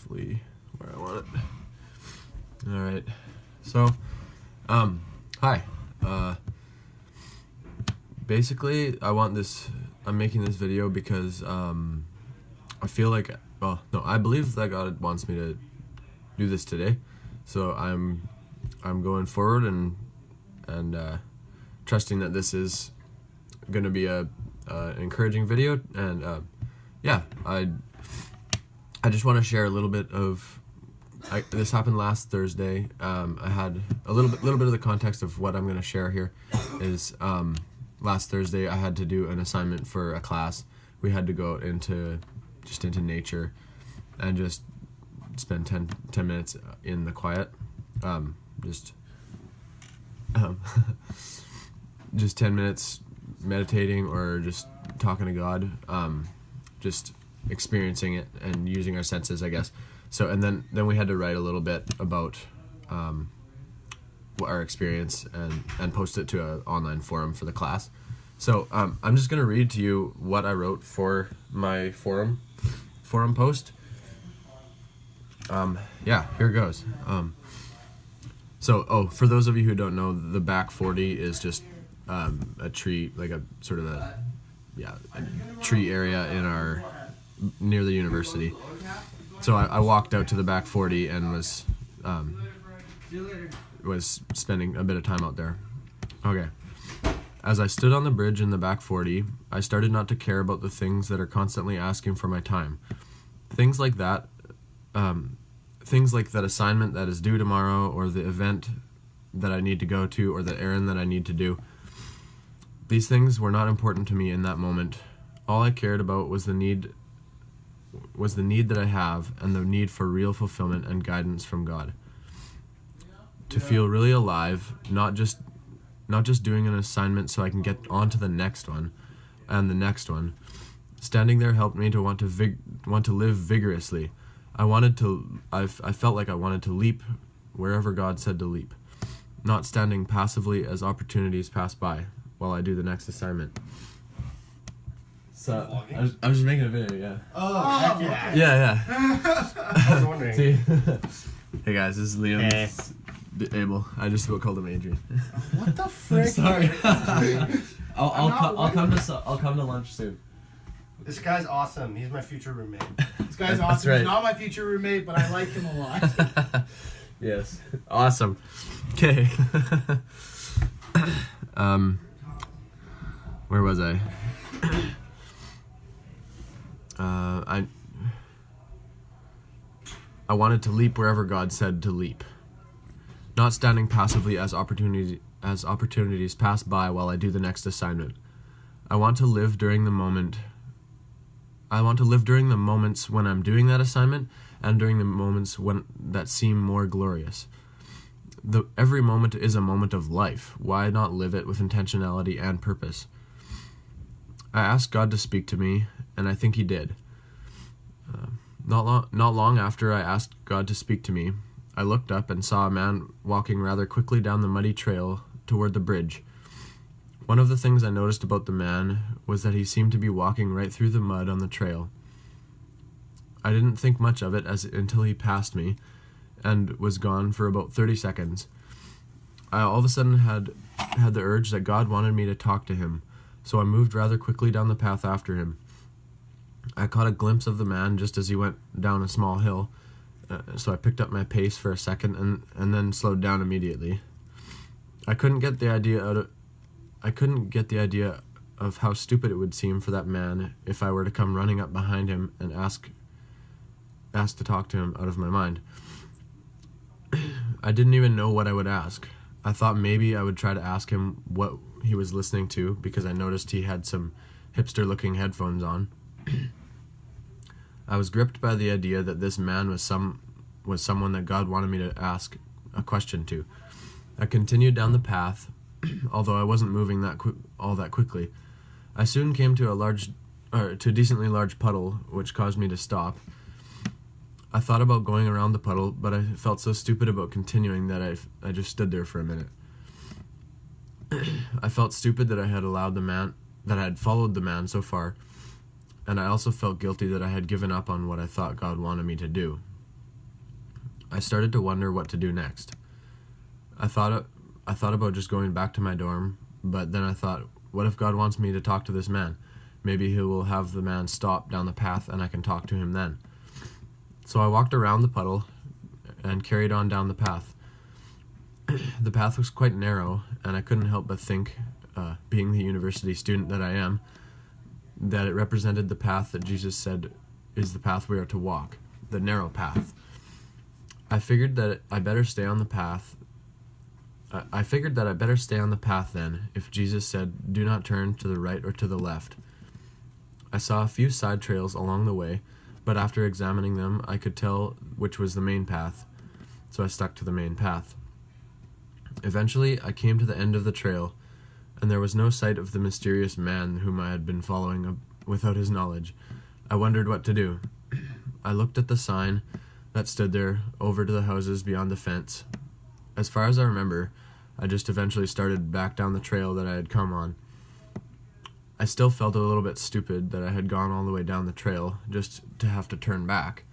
hopefully where I want it. All right. So, hi. Basically, I'm making this video because, I feel like, I believe that God wants me to do this today. So I'm going forward and trusting that this is going to be an encouraging video. And, I just want to share a little bit of, this happened last Thursday. I had a little bit of the context of what I'm going to share here is, last Thursday I had to do an assignment for a class. We had to go into nature and just spend 10 minutes in the quiet. Just 10 minutes meditating or just talking to God, just experiencing it and using our senses, I guess. So, and then we had to write a little bit about our experience and post it to an online forum for the class. So I'm just going to read to you what I wrote for my forum post. Here goes. For those of you who don't know, the back 40 is just a tree, like a sort of a tree area near the university. So I walked out to the back 40 and was spending a bit of time out there. Okay. As I stood on the bridge in the back 40, I started not to care about the things that are constantly asking for my time. Things like that assignment that is due tomorrow, or the event that I need to go to, or the errand that I need to do. These things were not important to me in that moment. All I cared about was the need that I have, and the need for real fulfillment and guidance from God. To feel really alive, not just doing an assignment so I can get on to the next one and the next one. Standing there helped me to want to live vigorously. I felt like I wanted to leap wherever God said to leap, not standing passively as opportunities pass by while I do the next assignment. So I'm just making a video, yeah. Oh, heck yeah. Yeah. I was wondering. See? Hey guys, this is Liam. Hey. Abel. I just about called him Adrian. What the frick? Sorry. I'll come to lunch soon. This guy's awesome. He's my future roommate. This guy's That's awesome. right. He's not my future roommate, but I like him a lot. Yes. Awesome. Okay. Where was I? I wanted to leap wherever God said to leap, not standing passively as opportunities pass by while I do the next assignment. I want to live during the moments when I'm doing that assignment, and during the moments that seem more glorious. Every moment is a moment of life. Why not live it with intentionality and purpose? I asked God to speak to me, and I think He did. Not long after I asked God to speak to me, I looked up and saw a man walking rather quickly down the muddy trail toward the bridge. One of the things I noticed about the man was that he seemed to be walking right through the mud on the trail. I didn't think much of it until he passed me and was gone for about 30 seconds. I all of a sudden had the urge that God wanted me to talk to him, so I moved rather quickly down the path after him. I caught a glimpse of the man just as he went down a small hill, so I picked up my pace for a second and then slowed down immediately. I couldn't get the idea of how stupid it would seem for that man if I were to come running up behind him and ask to talk to him out of my mind. I didn't even know what I would ask. I thought maybe I would try to ask him what he was listening to, because I noticed he had some hipster-looking headphones on. I was gripped by the idea that this man was someone that God wanted me to ask a question to. I continued down the path, although I wasn't moving all that quickly. I soon came to a decently large puddle, which caused me to stop. I thought about going around the puddle, but I felt so stupid about continuing that I just stood there for a minute. I felt stupid that I had followed the man so far, and I also felt guilty that I had given up on what I thought God wanted me to do. I started to wonder what to do next. I thought about just going back to my dorm, but then I thought, what if God wants me to talk to this man? Maybe he will have the man stop down the path and I can talk to him then. So I walked around the puddle and carried on down the path. The path was quite narrow, and I couldn't help but think, being the university student that I am, that it represented the path that Jesus said is the path we are to walk, the narrow path. I figured that I better stay on the path. I figured that I better stay on the path then, if Jesus said, do not turn to the right or to the left. I saw a few side trails along the way, but after examining them, I could tell which was the main path, so I stuck to the main path. Eventually, I came to the end of the trail, and there was no sight of the mysterious man whom I had been following without his knowledge. I wondered what to do. I looked at the sign that stood there over to the houses beyond the fence. As far as I remember, I just eventually started back down the trail that I had come on. I still felt a little bit stupid that I had gone all the way down the trail just to have to turn back.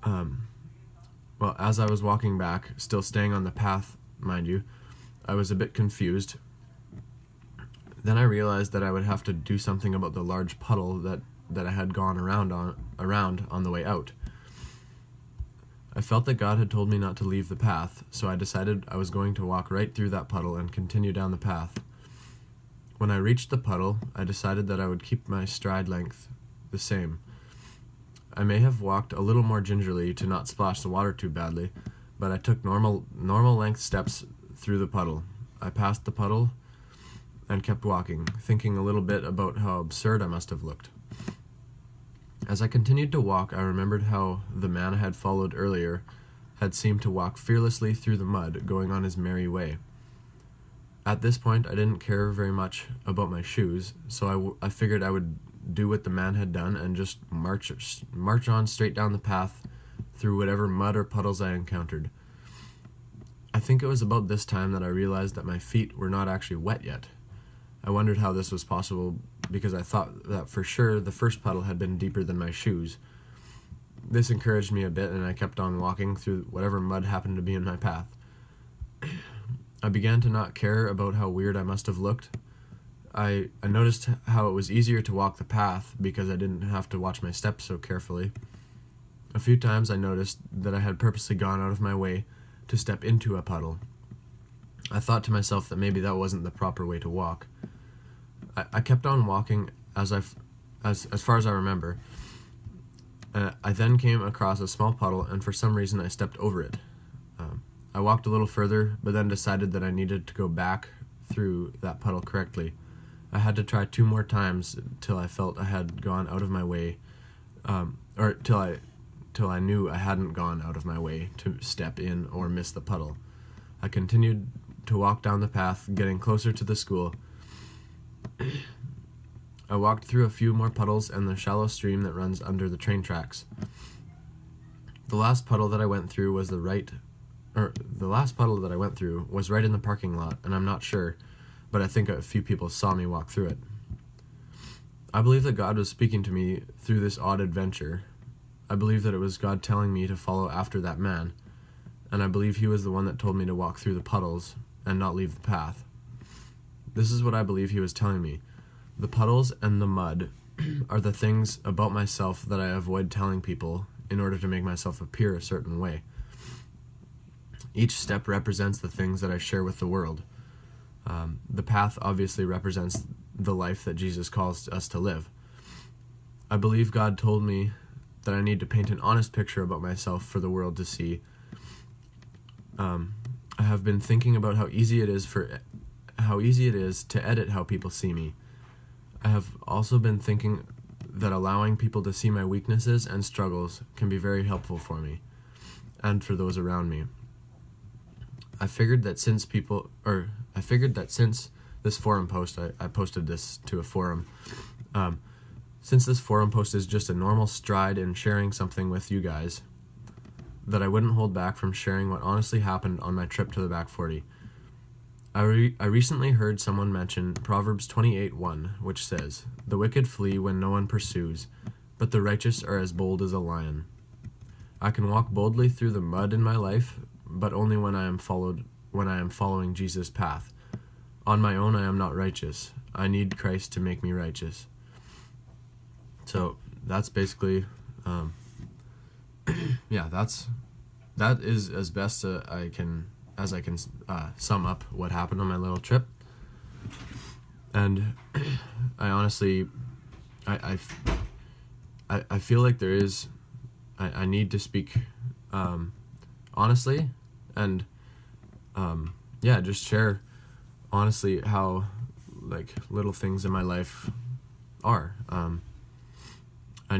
Well, as I was walking back, still staying on the path, mind you, I was a bit confused. Then I realized that I would have to do something about the large puddle that I had gone around on the way out. I felt that God had told me not to leave the path, so I decided I was going to walk right through that puddle and continue down the path. When I reached the puddle, I decided that I would keep my stride length the same. I may have walked a little more gingerly to not splash the water too badly, but I took normal length steps through the puddle. I passed the puddle and kept walking, thinking a little bit about how absurd I must have looked. As I continued to walk, I remembered how the man I had followed earlier had seemed to walk fearlessly through the mud, going on his merry way. At this point, I didn't care very much about my shoes, so I figured I would do what the man had done and just march on straight down the path through whatever mud or puddles I encountered. I think it was about this time that I realized that my feet were not actually wet yet. I wondered how this was possible because I thought that for sure the first puddle had been deeper than my shoes. This encouraged me a bit, and I kept on walking through whatever mud happened to be in my path. I began to not care about how weird I must have looked. I noticed how it was easier to walk the path because I didn't have to watch my steps so carefully. A few times I noticed that I had purposely gone out of my way to step into a puddle. I thought to myself that maybe that wasn't the proper way to walk. I kept on walking as far as I remember. I then came across a small puddle, and for some reason I stepped over it. I walked a little further, but then decided that I needed to go back through that puddle correctly. I had to try 2 more times till I felt I had gone out of my way, or till I knew I hadn't gone out of my way to step in or miss the puddle. I continued to walk down the path, getting closer to the school. I walked through a few more puddles and the shallow stream that runs under the train tracks. The last puddle that I went through was right in the parking lot, and I'm not sure, but I think a few people saw me walk through it. I believe that God was speaking to me through this odd adventure. I believe that it was God telling me to follow after that man, and I believe he was the one that told me to walk through the puddles and not leave the path. This is what I believe he was telling me. The puddles and the mud are the things about myself that I avoid telling people in order to make myself appear a certain way. Each step represents the things that I share with the world. The path obviously represents the life that Jesus calls us to live. I believe God told me that I need to paint an honest picture about myself for the world to see. I have been thinking about how easy it is to edit how people see me. I have also been thinking that allowing people to see my weaknesses and struggles can be very helpful for me and for those around me. I figured that since this forum post, I posted this to a forum, since this forum post is just a normal stride in sharing something with you guys, that I wouldn't hold back from sharing what honestly happened on my trip to the Back 40. I recently heard someone mention Proverbs 28:1, which says, "The wicked flee when no one pursues, but the righteous are as bold as a lion." I can walk boldly through the mud in my life, but only when I am following Jesus' path. On my own, I am not righteous. I need Christ to make me righteous. So that's basically, yeah, that is as best I can sum up what happened on my little trip. And I honestly, I feel like there is, I need to speak honestly, and yeah, just share honestly how like little things in my life are. I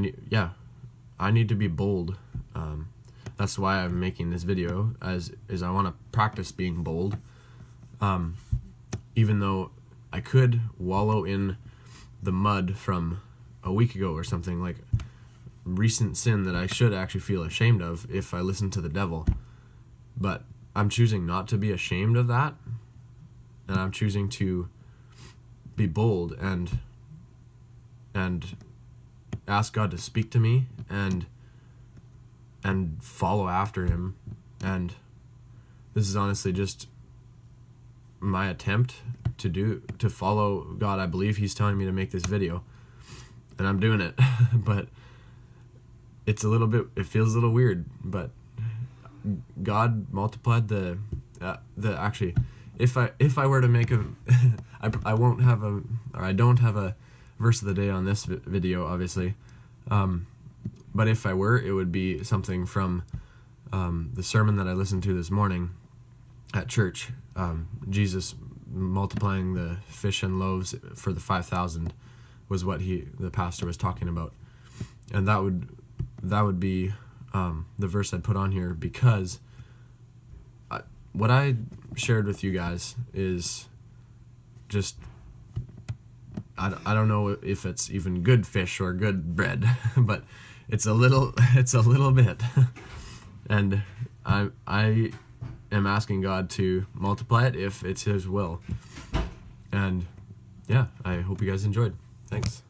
need to be bold. That's why I'm making this video, is I want to practice being bold. Even though I could wallow in the mud from a week ago or something, like recent sin that I should actually feel ashamed of if I listen to the devil. But I'm choosing not to be ashamed of that, and I'm choosing to be bold and ask God to speak to me and follow after him. And this is honestly just my attempt to follow God. I believe he's telling me to make this video, and I'm doing it. But it feels a little weird, but God multiplied the actually, if I were to make I don't have a verse of the day on this video, obviously, but if I were, it would be something from the sermon that I listened to this morning at church. Jesus multiplying the fish and loaves for the 5,000 was what the pastor was talking about, and that would be the verse I'd put on here, because what I shared with you guys is just, I don't know if it's even good fish or good bread, but it's a little bit, and I am asking God to multiply it if it's his will. And yeah, I hope you guys enjoyed. Thanks.